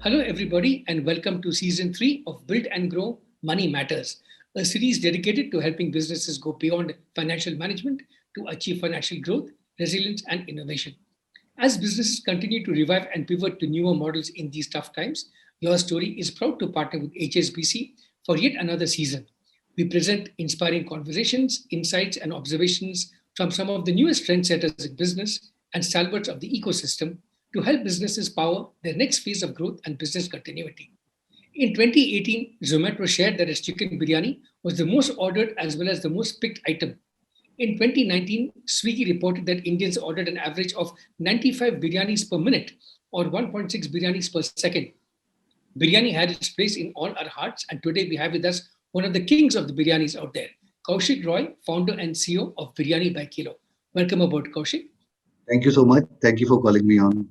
Hello, everybody, and welcome to season 3 of Build and Grow Money Matters, a series dedicated to helping businesses go beyond financial management to achieve financial growth, resilience, and innovation. As businesses continue to revive and pivot to newer models in these tough times, Your Story is proud to partner with HSBC for yet another season. We present inspiring conversations, insights, and observations from some of the newest trendsetters in business and stalwarts of the ecosystem to help businesses power their next phase of growth and business continuity. In 2018, Zomato shared that its chicken biryani was the most ordered as well as the most picked item. In 2019, Swiggy reported that Indians ordered an average of 95 biryanis per minute or 1.6 biryanis per second. Biryani had its place in all our hearts, and today we have with us one of the kings of the biryanis out there, Kaushik Roy, founder and CEO of Biryani by Kilo. Welcome aboard, Kaushik. Thank you so much. Thank you for calling me on.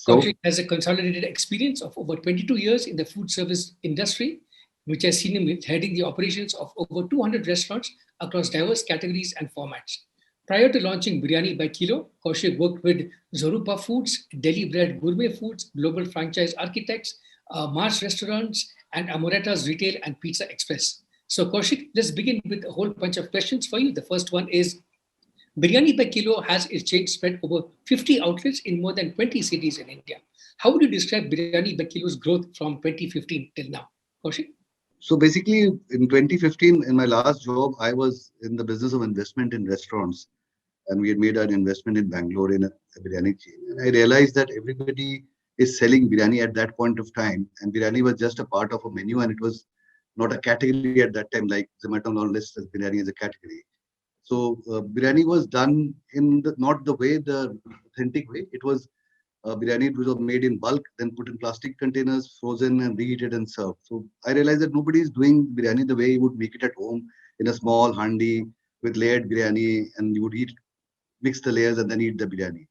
Kaushik has a consolidated experience of over 22 years in the food service industry, which has seen him heading the operations of over 200 restaurants across diverse categories and formats. Prior to launching Biryani by Kilo, Kaushik worked with Zorupa Foods, Delhi Bread Gourmet Foods, Global Franchise Architects, Mars Restaurants, and Amoreta's Retail and Pizza Express. So, Kaushik, let's begin with a whole bunch of questions for you. The first one is Biryani by Kilo has its chain spread over 50 outlets in more than 20 cities in India. How would you describe Biryani by Kilo's growth from 2015 till now? Kaushik? So basically, in 2015, in my last job, I was in the business of investment in restaurants, and we had made an investment in Bangalore in a biryani chain. And I realized that everybody is selling biryani at that point of time, and biryani was just a part of a menu, and it was not a category at that time, like Zomato now lists as biryani as a category. So biryani was done in not the way, the authentic way. It was biryani which was made in bulk, then put in plastic containers, frozen and reheated and served. So I realized that nobody is doing biryani the way you would make it at home in a small handi with layered biryani, and you would mix the layers and then eat the biryani.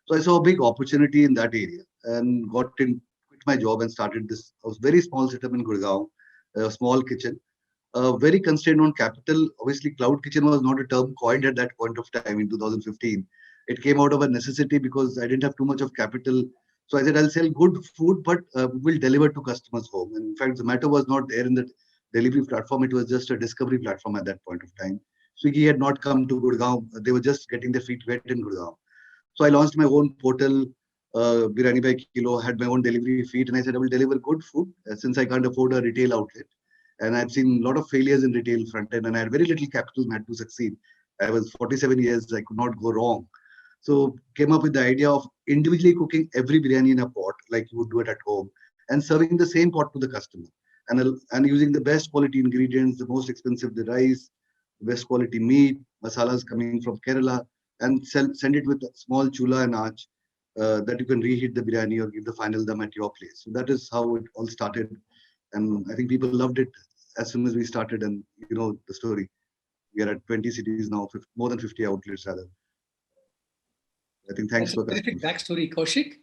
So I saw a big opportunity in that area and quit my job and started this. I was very small setup in Gurgaon, a small kitchen, very constrained on capital. Obviously, cloud kitchen was not a term coined at that point of time in 2015. It came out of a necessity because I didn't have too much of capital. So I said, I'll sell good food, but we'll deliver to customers' home. And in fact, Zomato was not there in the delivery platform. It was just a discovery platform at that point of time. Swiggy had not come to Gurgaon. They were just getting their feet wet in Gurgaon. So I launched my own portal, Biryani by Kilo, had my own delivery feed. And I said, I will deliver good food since I can't afford a retail outlet. And I've seen a lot of failures in retail front end, and I had very little capital and had to succeed. I was 47 years, I could not go wrong. So came up with the idea of individually cooking every biryani in a pot, like you would do it at home, and serving the same pot to the customer. And using the best quality ingredients, the most expensive the rice, best quality meat, masalas coming from Kerala, and send it with a small chula and arch that you can reheat the biryani or give the final dum at your place. So that is how it all started. And I think people loved it as soon as we started. And you know the story. We are at 20 cities now, more than 50 outlets rather. I think thanks That's a for terrific customers. backstory, Kaushik.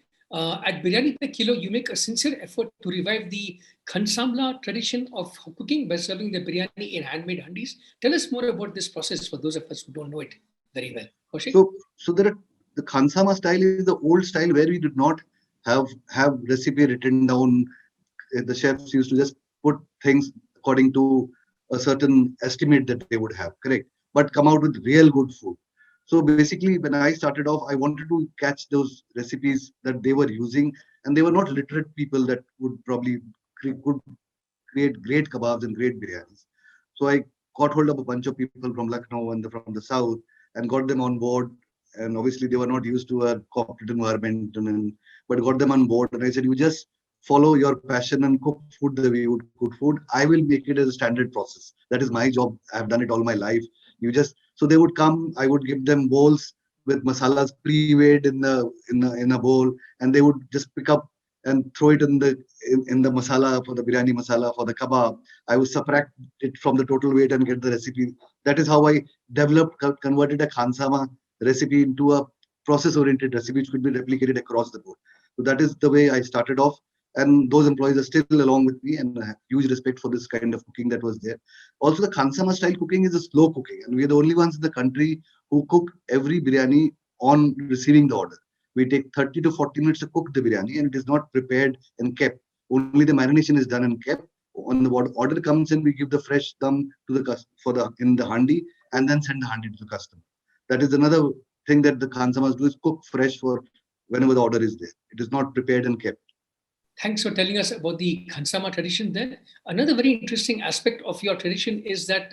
At Biryani by Kilo, you make a sincere effort to revive the Khansamla tradition of cooking by serving the biryani in handmade handis. Tell us more about this process for those of us who don't know it very well. Kaushik? So there are the Khansama style is the old style where we did not have recipe written down. The chefs used to just put things according to a certain estimate that they would have, correct? But come out with real good food. So basically, when I started off, I wanted to catch those recipes that they were using, and they were not literate people that would probably could create great kebabs and great biryanis. So I got hold of a bunch of people from Lucknow and from the south and got them on board. And obviously, they were not used to a corporate environment, but got them on board. And I said, you just follow your passion and cook food the way you would cook food. I will make it as a standard process. That is my job. I have done it all my life. So they would come. I would give them bowls with masalas pre-weighed in a bowl, and they would just pick up and throw it in the masala for the biryani masala for the kebab. I would subtract it from the total weight and get the recipe. That is how I converted a khansama recipe into a process-oriented recipe which could be replicated across the board. So that is the way I started off. And those employees are still along with me, and I have huge respect for this kind of cooking that was there. Also, the Khansama style cooking is a slow cooking, and we are the only ones in the country who cook every biryani on receiving the order. We take 30 to 40 minutes to cook the biryani, and it is not prepared and kept. Only the marination is done and kept. On the order comes in, we give the fresh dum to the for the in the handi and then send the handi to the customer. That is another thing that the Khansamas do, is cook fresh for whenever the order is there. It is not prepared and kept. Thanks for telling us about the Khansama tradition there. Another very interesting aspect of your tradition is that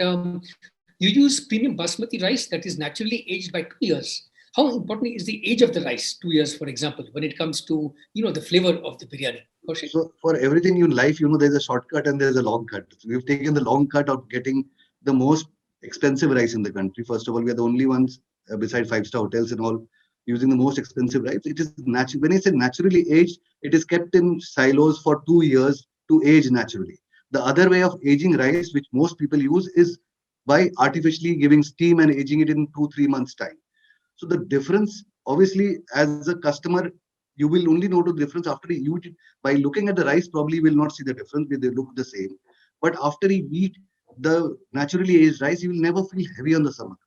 you use premium basmati rice that is naturally aged by 2 years. How important is the age of the rice, 2 years, for example, when it comes to the flavor of the biryani? Kaushik? So for everything in life, there's a shortcut and there's a long cut. So we've taken the long cut of getting the most expensive rice in the country. First of all, we are the only ones beside five-star hotels and all using the most expensive rice. It is natural. When I say naturally aged, it is kept in silos for 2 years to age naturally. The other way of aging rice, which most people use, is by artificially giving steam and aging it in 2-3 months time. So the difference, obviously, as a customer, you will only know the difference after you eat it. By looking at the rice, probably you will not see the difference. They look the same. But after you eat the naturally aged rice, you will never feel heavy on the stomach.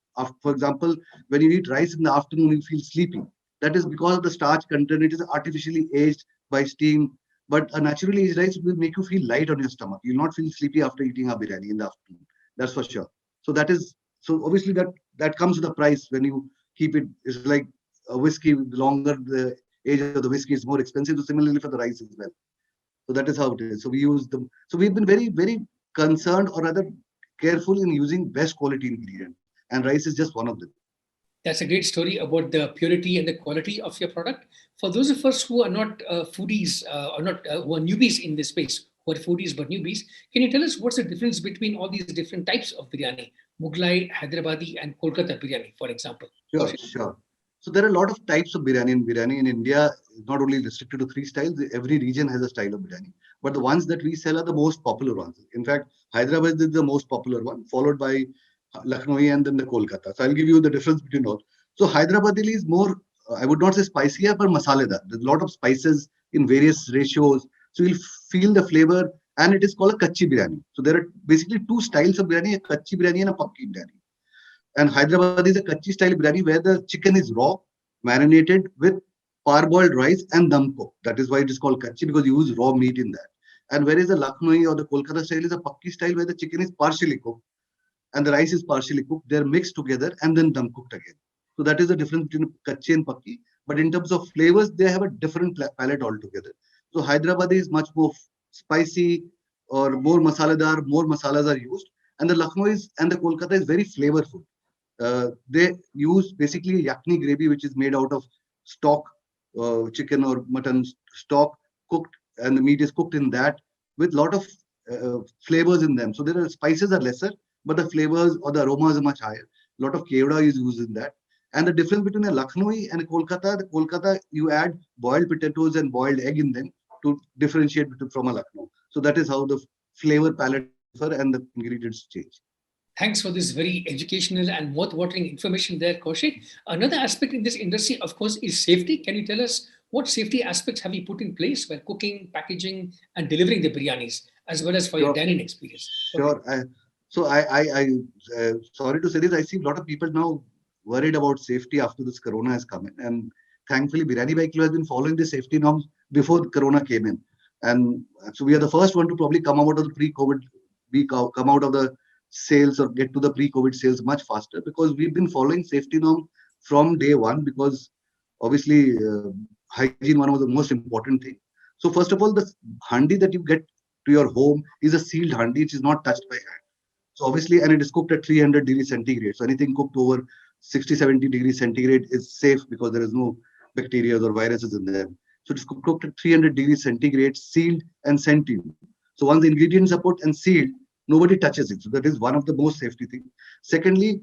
For example, when you eat rice in the afternoon, you feel sleepy. That is because of the starch content. It is artificially aged by steam. But a naturally aged rice will make you feel light on your stomach. You will not feel sleepy after eating a biryani in the afternoon. That's for sure. So that is so obviously that comes with a price when you keep it. It's like a whiskey. The longer the age of the whiskey is more expensive. So similarly for the rice as well. So that is how it is. So we use them. So we've been very, very concerned or rather careful in using best quality ingredients. And rice is just one of them. That's a great story about the purity and the quality of your product. For those of us who are not foodies or not who are newbies in this space, who are foodies but newbies, can you tell us what's the difference between all these different types of biryani? Mughlai, Hyderabadi, and Kolkata biryani, for example. Sure, sure. So there are a lot of types of biryani. In biryani in India is not only restricted to three styles. Every region has a style of biryani. But the ones that we sell are the most popular ones. In fact, Hyderabad is the most popular one, followed by Lucknowi and then the Kolkata. So I'll give you the difference between all. So Hyderabadi is more, I would not say spicier, but masaledar. There's a lot of spices in various ratios. So you'll feel the flavor, and it is called a kachi biryani. So there are basically two styles of biryani: a kachi biryani and a pakki biryani. And Hyderabad is a kachi style biryani where the chicken is raw, marinated with parboiled rice and dum cooked. That is why it is called kachi, because you use raw meat in that. And whereas the Lucknowi or the Kolkata style is a pakki style where the chicken is partially cooked and the rice is partially cooked. They're mixed together and then dum cooked again. So that is the difference between kachi and pakki. But in terms of flavors, they have a different palette altogether. So Hyderabad is much more spicy or more masaladar, more masalas are used. And the Lucknowi and the Kolkata is very flavorful. They use basically yakni gravy, which is made out of stock, chicken or mutton stock cooked, and the meat is cooked in that with lot of flavors in them. So there are spices are lesser, but the flavors or the aromas are much higher. A lot of kevda is used in that. And the difference between a Lucknowi and a Kolkata, the Kolkata you add boiled potatoes and boiled egg in them to differentiate from a Lucknow. So that is how the flavor palette differ and the ingredients change. Thanks for this very educational and mouth-watering information there, Kaushik. Another aspect in this industry, of course, is safety. Can you tell us what safety aspects have you put in place while cooking, packaging, and delivering the biryanis, as well as for your Sure, dining experience? Kaushik? sure. Sorry to say this. I see a lot of people now worried about safety after this Corona has come in, and thankfully, Biryani By Kilo has been following the safety norms before the Corona came in, and so we are the first one to probably come out of the pre-COVID, come out of the sales or get to the pre-COVID sales much faster because we've been following safety norm from day one because obviously hygiene one of the most important thing. So first of all, the handi that you get to your home is a sealed handi, which is not touched by hand. So obviously, and it is cooked at 300 degrees centigrade. So anything cooked over 60, 70 degrees centigrade is safe because there is no bacteria or viruses in them. So it's cooked at 300 degrees centigrade, sealed and sent to you. So once the ingredients are put and sealed, nobody touches it. So that is one of the most safety things. Secondly,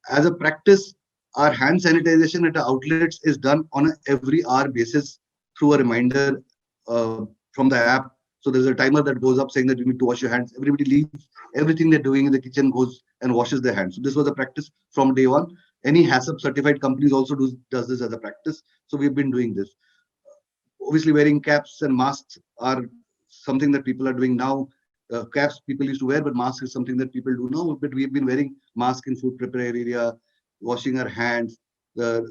as a practice, our hand sanitization at our outlets is done on a every hour basis through a reminder from the app. So there's a timer that goes up saying that you need to wash your hands. Everybody leaves everything they're doing in the kitchen, goes and washes their hands. So this was a practice from day one. Any HACCP certified companies also does this as a practice. So we've been doing this. Obviously, wearing caps and masks are something that people are doing now. Caps people used to wear, but masks is something that people do now. But we've been wearing masks in food prepare area, washing our hands. The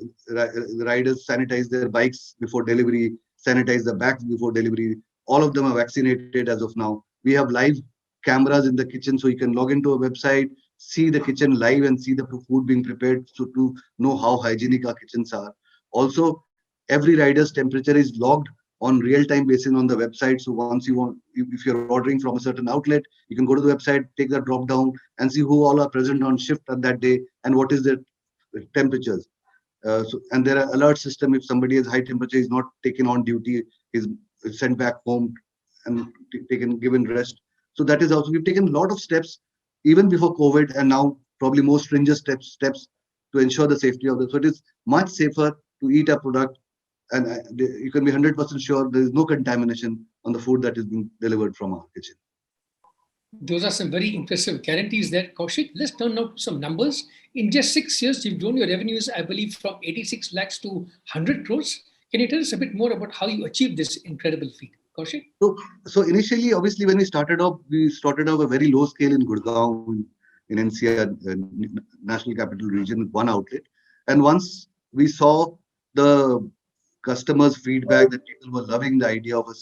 riders sanitize their bikes before delivery, sanitize the bags before delivery. all of them are vaccinated as of now. We have live cameras in the kitchen, so you can log into a website, see the kitchen live and see the food being prepared, so to know how hygienic our kitchens are. Also, every rider's temperature is logged on real-time basis on the website. So once you want, if you're ordering from a certain outlet, you can go to the website, take the drop down, and see who all are present on shift at that day and what is their temperatures. And there are alert system. If somebody has high temperature, is not taken on duty, is sent back home and taken given rest. So that is also, we've taken a lot of steps even before COVID, and now probably more stringent steps to ensure the safety of this. So it is much safer to eat a product, and you can be 100% sure there is no contamination on the food that is being delivered from our kitchen. Those are some very impressive guarantees there, Kaushik. Let's turn now to some numbers. In just 6 years, you've grown your revenues, I believe, from 86 lakhs to 100 crores. Can you tell us a bit more about how you achieved this incredible feat, Kaushik? So initially, obviously, when we started off a very low scale in Gurgaon, in NCR, National Capital Region, with one outlet. And once we saw the customers' feedback that people were loving the idea of a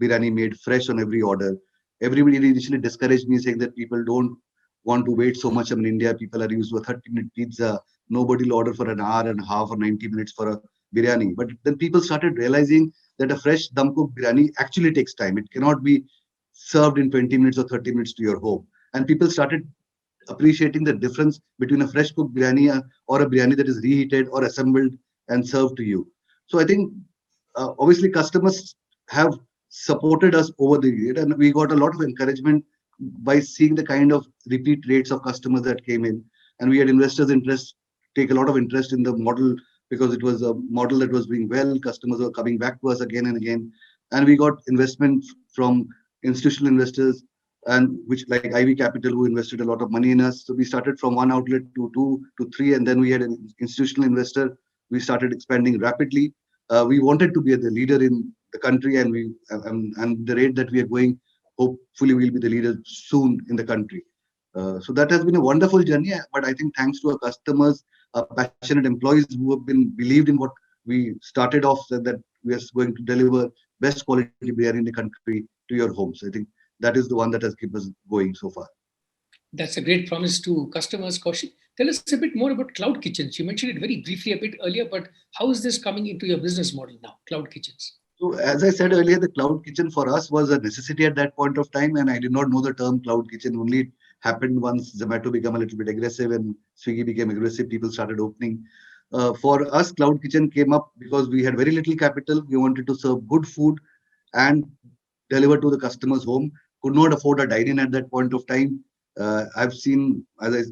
biryani made fresh on every order, everybody initially discouraged me, saying that people don't want to wait so much. I mean, in India, people are used to a 30-minute pizza. Nobody will order for an hour and a half or 90 minutes for a biryani. But then people started realizing that a fresh dum cooked biryani actually takes time. It cannot be served in 20 minutes or 30 minutes to your home. And people started appreciating the difference between a fresh cooked biryani or a biryani that is reheated or assembled and served to you. So I think obviously customers have supported us over the year, and we got a lot of encouragement by seeing the kind of repeat rates of customers that came in. And we had investors interest take a lot of interest in the model, because it was a model that was doing well. Customers were coming back to us again and again, and we got investment from institutional investors, and which like IV Capital, who invested a lot of money in us. So we started from one outlet to two to three, and then we had an institutional investor. We started expanding rapidly. We wanted to be the leader in the country, and and the rate that we are going, hopefully we'll be the leader soon in the country. So that has been a wonderful journey. But I think thanks to our customers, our passionate employees who have been believed in what we started off, that we are going to deliver best quality biryani in the country to your homes. I think that is the one that has kept us going so far. That's a great promise to customers, Kaushik. Tell us a bit more about cloud kitchens. You mentioned it very briefly a bit earlier, but how is this coming into your business model now, cloud kitchens? So as I said earlier, the cloud kitchen for us was a necessity at that point of time, and I did not know the term cloud kitchen. Only it happened once Zomato became a little bit aggressive and Swiggy became aggressive. People started opening. For us, cloud kitchen came up because we had very little capital. We wanted to serve good food and deliver to the customer's home. Could not afford a dine-in at that point of time. I've seen,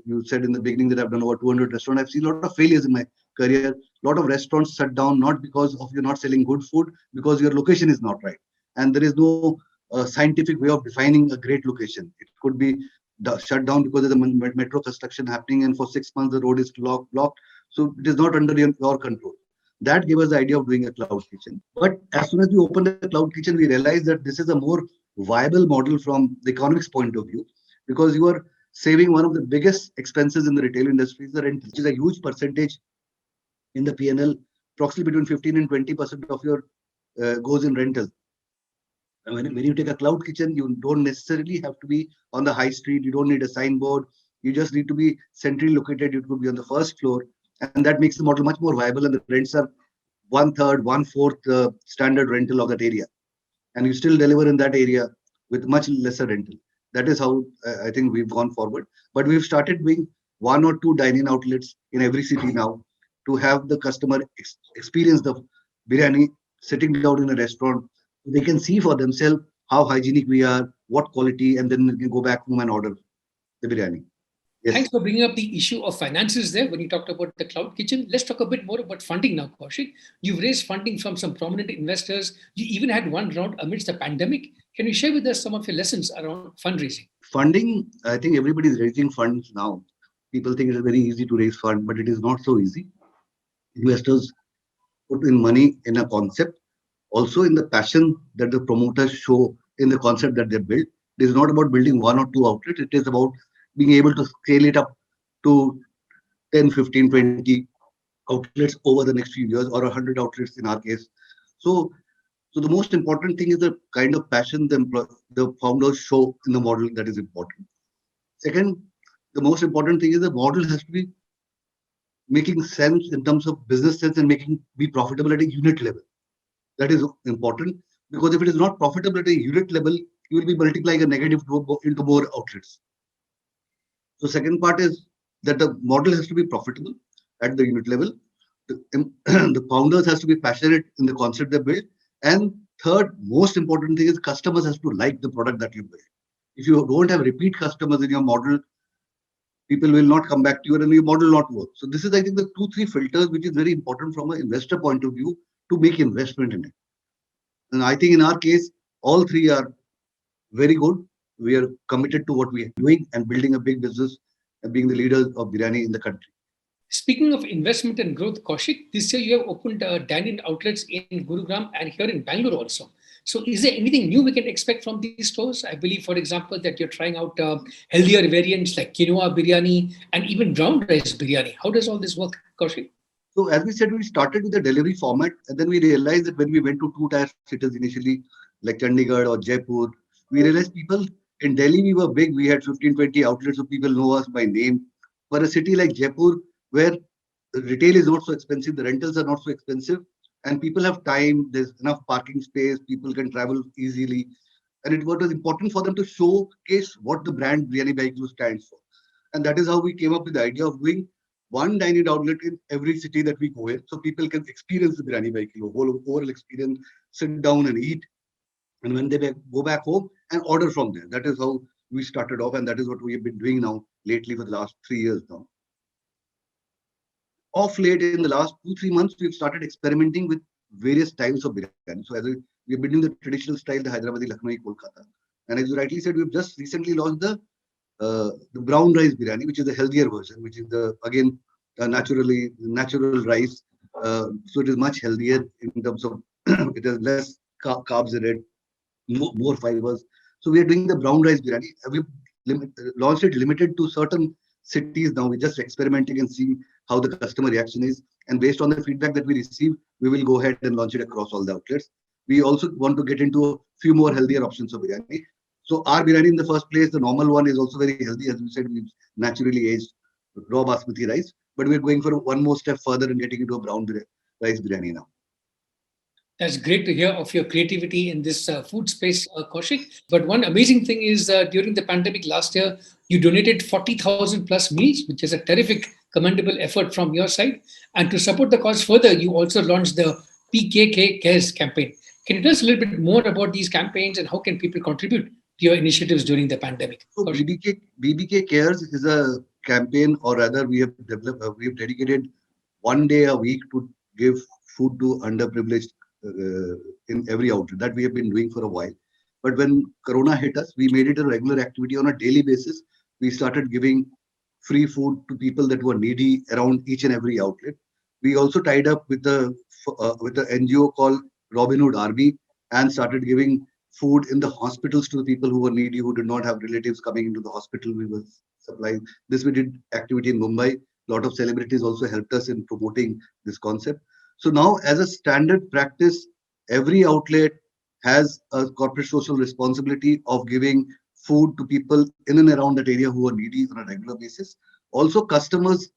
you said in the beginning, that I've done over 200 restaurants. I've seen a lot of failures in my career. A lot of restaurants shut down, not because of you're not selling good food, because your location is not right. And there is no scientific way of defining a great location. It could be shut down because of the metro construction happening, and for 6 months the road is blocked. So it is not under your control. That gave us the idea of doing a cloud kitchen. But as soon as we opened the cloud kitchen, we realized that this is a more viable model from the economics point of view, because you are saving one of the biggest expenses in the retail industry, is the rent, which is a huge percentage in the P&L. Approximately between 15 and 20% of your goes in rental. And when you take a cloud kitchen, you don't necessarily have to be on the high street. You don't need a signboard. You just need to be centrally located. You could be on the first floor, and that makes the model much more viable. And the rents are one third, one fourth standard rental of that area, and you still deliver in that area with much lesser rental. That is how I think we've gone forward. But we've started doing one or two dining outlets in every city now, to have the customer experience the biryani sitting down in a restaurant. They can see for themselves how hygienic we are, what quality, and then they can go back home and order the biryani. Yes. Thanks for bringing up the issue of finances there when you talked about the cloud kitchen. Let's talk a bit more about funding now, Kaushik. You've raised funding from some prominent investors. You even had one round amidst the pandemic. Can you share with us some of your lessons around fundraising? Funding, I think everybody is raising funds now. People think it's very easy to raise funds, but it is not so easy. Investors put in money in a concept, also in the passion that the promoters show in the concept that they build. It is not about building one or two outlets. It is about being able to scale it up to 10, 15, 20 outlets over the next few years, or 100 outlets in our case. So So the most important thing is the kind of passion the founders show in the model that is important. Second, the most important thing is the model has to be making sense in terms of business sense and making be profitable at a unit level. That is important because if it is not profitable at a unit level, you will be multiplying a negative into more outlets. So second part is that the model has to be profitable at the unit level. The founders has to be passionate in the concept they build. And third, most important thing is customers has to like the product that you build. If you don't have repeat customers in your model, people will not come back to you and your model will not work. So this is, I think, the 2-3 filters which is very important from an investor point of view to make investment in it. And I think in our case, all three are very good. We are committed to what we are doing and building a big business and being the leaders of biryani in the country. Speaking of investment and growth, Kaushik, this year you have opened dine-in outlets in Gurugram and here in Bangalore also. So is there anything new we can expect from these stores? I believe, for example, that you're trying out healthier variants like quinoa biryani and even brown rice biryani. How does all this work, Kaushik? So as we said, we started with the delivery format, and then we realized that when we went to two tier cities initially, like Chandigarh or Jaipur, we realized people in Delhi we were big. We had 15, 20 outlets, so people know us by name. For a city like Jaipur, where the retail is not so expensive, the rentals are not so expensive, and people have time. There's enough parking space. People can travel easily, and it was important for them to showcase what the brand Biryani By Kilo stands for. And that is how we came up with the idea of doing one dining outlet in every city that we go in, so people can experience the Biryani By Kilo, whole overall experience, sit down and eat, and when they go back home and order from there. That is how we started off, and that is what we have been doing now lately for the last 3 years now. Off late in the last 2-3 months, we've started experimenting with various types of biryani. So we've been doing the traditional style, the Hyderabadi, Lucknowi, Kolkata, and as you rightly said, we've just recently launched the brown rice biryani, which is the healthier version, which is the again natural rice. So it is much healthier in terms of it has less carbs in it, more fibers. So we are doing the brown rice biryani. We've launched it limited to certain cities now. We're just experimenting and seeing how the customer reaction is. And based on the feedback that we receive, we will go ahead and launch it across all the outlets. We also want to get into a few more healthier options of biryani. So our biryani in the first place, the normal one is also very healthy. As we said, we've naturally aged raw basmati rice. But we're going for one more step further and getting into a brown rice biryani now. That's great to hear of your creativity in this food space, Kaushik. But one amazing thing is during the pandemic last year, you donated 40,000 plus meals, which is a terrific, commendable effort from your side. And to support the cause further, you also launched the PKK Cares campaign. Can you tell us a little bit more about these campaigns and how can people contribute to your initiatives during the pandemic? So BBK Cares is a campaign, or rather, we have dedicated one day a week to give food to underprivileged in every outlet. That we have been doing for a while. But when Corona hit us, we made it a regular activity on a daily basis. We started giving free food to people that were needy around each and every outlet. We also tied up with the NGO called Robin Hood Army and started giving food in the hospitals to the people who were needy, who did not have relatives coming into the hospital. We were supplying this. We did activity in Mumbai. A lot of celebrities also helped us in promoting this concept. So now, as a standard practice, every outlet has a corporate social responsibility of giving food to people in and around that area who are needy on a regular basis. Also, customers,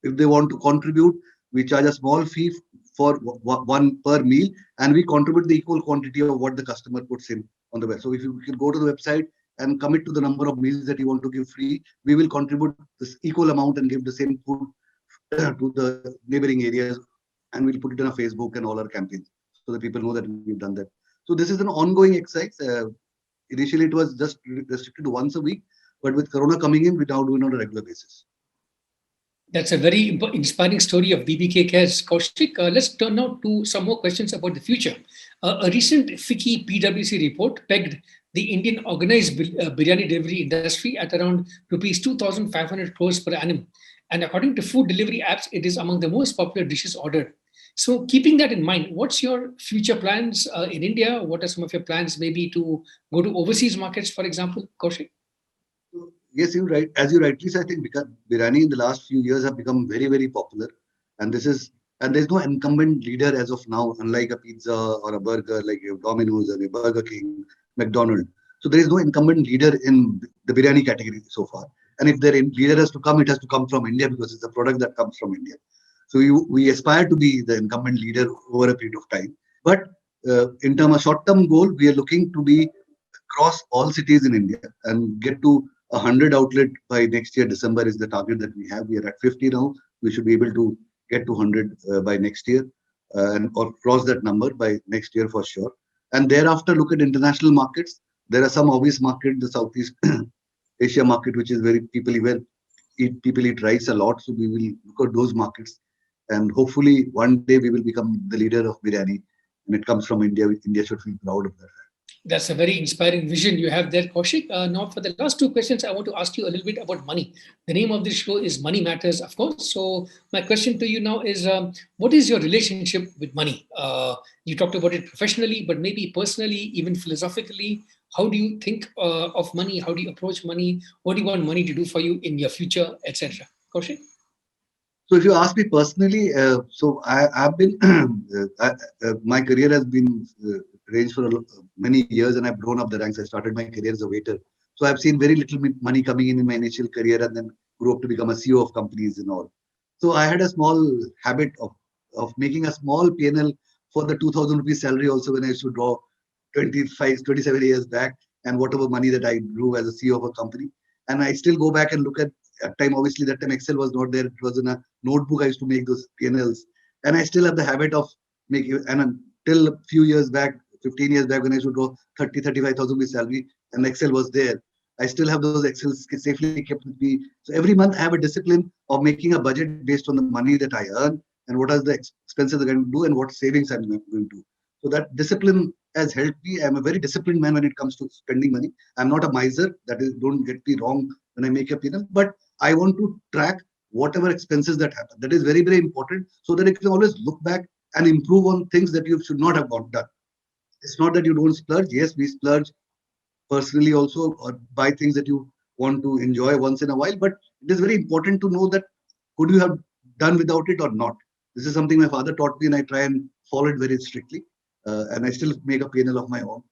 if they want to contribute, we charge a small fee for one per meal, and we contribute the equal quantity of what the customer puts in on the web. So if you can go to the website and commit to the number of meals that you want to give free, we will contribute this equal amount and give the same food to the neighboring areas, and we'll put it on a Facebook and all our campaigns so that people know that we've done that. So this is an ongoing exercise. Initially, it was just restricted to once a week, but with Corona coming in, we now do it on a regular basis. That's a very inspiring story of BBK Cares. Kaushik, let's turn now to some more questions about the future. A recent FICCI PwC report pegged the Indian organized biryani delivery industry at around rupees 2,500 crores per annum. And according to food delivery apps, it is among the most popular dishes ordered. So, keeping that in mind, what's your future plans in India? What are some of your plans maybe to go to overseas markets, for example, Kaushik? So, yes, you're right. As you rightly said, I think because biryani in the last few years have become very, very popular. And this is And there's no incumbent leader as of now, unlike a pizza or a burger like you have Domino's and a Burger King, McDonald's. So there is no incumbent leader in the biryani category so far. And if their leader has to come, it has to come from India because it's a product that comes from India. So we aspire to be the incumbent leader over a period of time. But in terms of short-term goal, we are looking to be across all cities in India and get to 100 outlet by next year. December is the target that we have. We are at 50 now. We should be able to get to 100 by next year and or cross that number by next year for sure. And thereafter, look at international markets. There are some obvious markets, the Southeast Asia market, which is very people eat rice a lot. So we will look at those markets, and hopefully one day we will become the leader of biryani. And it comes from India. India should feel proud of that. That's a very inspiring vision you have there, Kaushik. Now, for the last two questions, I want to ask you a little bit about money. The name of this show is Money Matters, of course. So, my question to you now is what is your relationship with money? You talked about it professionally, but maybe personally, even philosophically. How do you think of money? How do you approach money? What do you want money to do for you in your future, etc.? Kaushik? So if you ask me personally, I've been my career has been ranged for many years, and I've grown up the ranks. I started my career as a waiter, so I've seen very little money coming in my initial career, and then grew up to become a CEO of companies and all. So I had a small habit of making a small P&L for the 2,000 rupees salary also when I used to draw 25, 27 years back, and whatever money that I drew as a CEO of a company. And I still go back and look at time. Obviously, that time Excel was not there. It was in a notebook. I used to make those P&Ls. And I still have the habit of making, and until a few years back, 15 years back, when I used to draw 30, 35,000 rupees salary, and Excel was there. I still have those Excel safely kept with me. So every month I have a discipline of making a budget based on the money that I earn and what are the expenses I'm going to do and what savings I'm going to do. So that discipline has helped me. I'm a very disciplined man when it comes to spending money. I'm not a miser. That is, don't get me wrong when I make a P&L, but I want to track whatever expenses that happen. That is very, very important so that you can always look back and improve on things that you should not have got done. It's not that you don't splurge. Yes, we splurge personally also or buy things that you want to enjoy once in a while, but it is very important to know that could you have done without it or not. This is something my father taught me, and I try and follow it very strictly. And I still make a P&L of my own.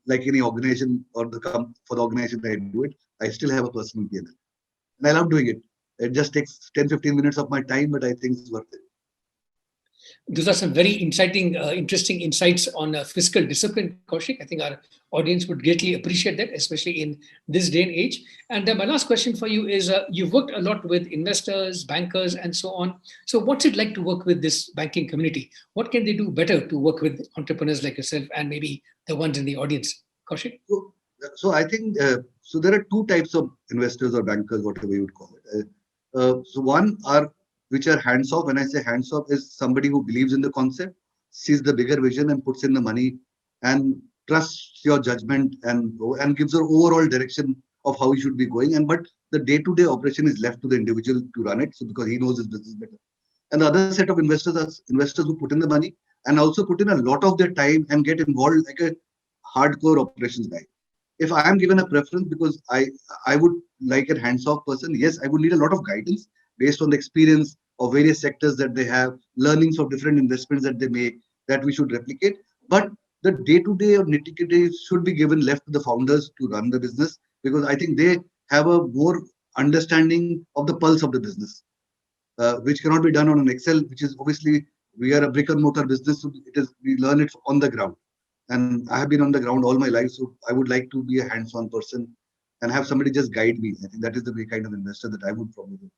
Like any organization or for the organization that I do it, I still have a personal P&L. And I love doing it. It just takes 10, 15 minutes of my time, but I think it's worth it. Those are some very interesting insights on fiscal discipline, Kaushik. I think our audience would greatly appreciate that, especially in this day and age. And my last question for you is you've worked a lot with investors, bankers, and so on. So, what's it like to work with this banking community? What can they do better to work with entrepreneurs like yourself and maybe the ones in the audience? Kaushik? So I think so. There are two types of investors or bankers, whatever you would call it. So one are which are hands off. When I say hands off, is somebody who believes in the concept, sees the bigger vision, and puts in the money, and trusts your judgment and gives an overall direction of how you should be going. And but the day-to-day operation is left to the individual to run it. So because he knows his business better. And the other set of investors are investors who put in the money and also put in a lot of their time and get involved like a hardcore operations guy. If I am given a preference because I would like a hands-off person, yes, I would need a lot of guidance based on the experience of various sectors that they have, learnings of different investments that they make that we should replicate. But the day-to-day or nitty-gritty should be given left to the founders to run the business because I think they have a more understanding of the pulse of the business, which cannot be done on an Excel, which is obviously we are a brick and mortar business, so we learn it on the ground. And I have been on the ground all my life, so I would like to be a hands-on person and have somebody just guide me. I think that is the kind of investor that I would probably be.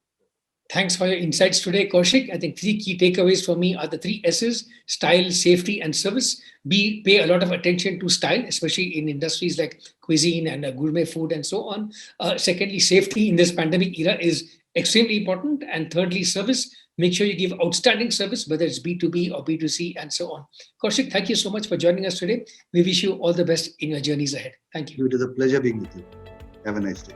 Thanks for your insights today, Kaushik. I think three key takeaways for me are the three S's: style, safety, and service. B, pay a lot of attention to style, especially in industries like cuisine and gourmet food and so on. Secondly, safety in this pandemic era is extremely important. And thirdly, service. Make sure you give outstanding service, whether it's B2B or B2C and so on. Kaushik, thank you so much for joining us today. We wish you all the best in your journeys ahead. Thank you. It is a pleasure being with you. Have a nice day.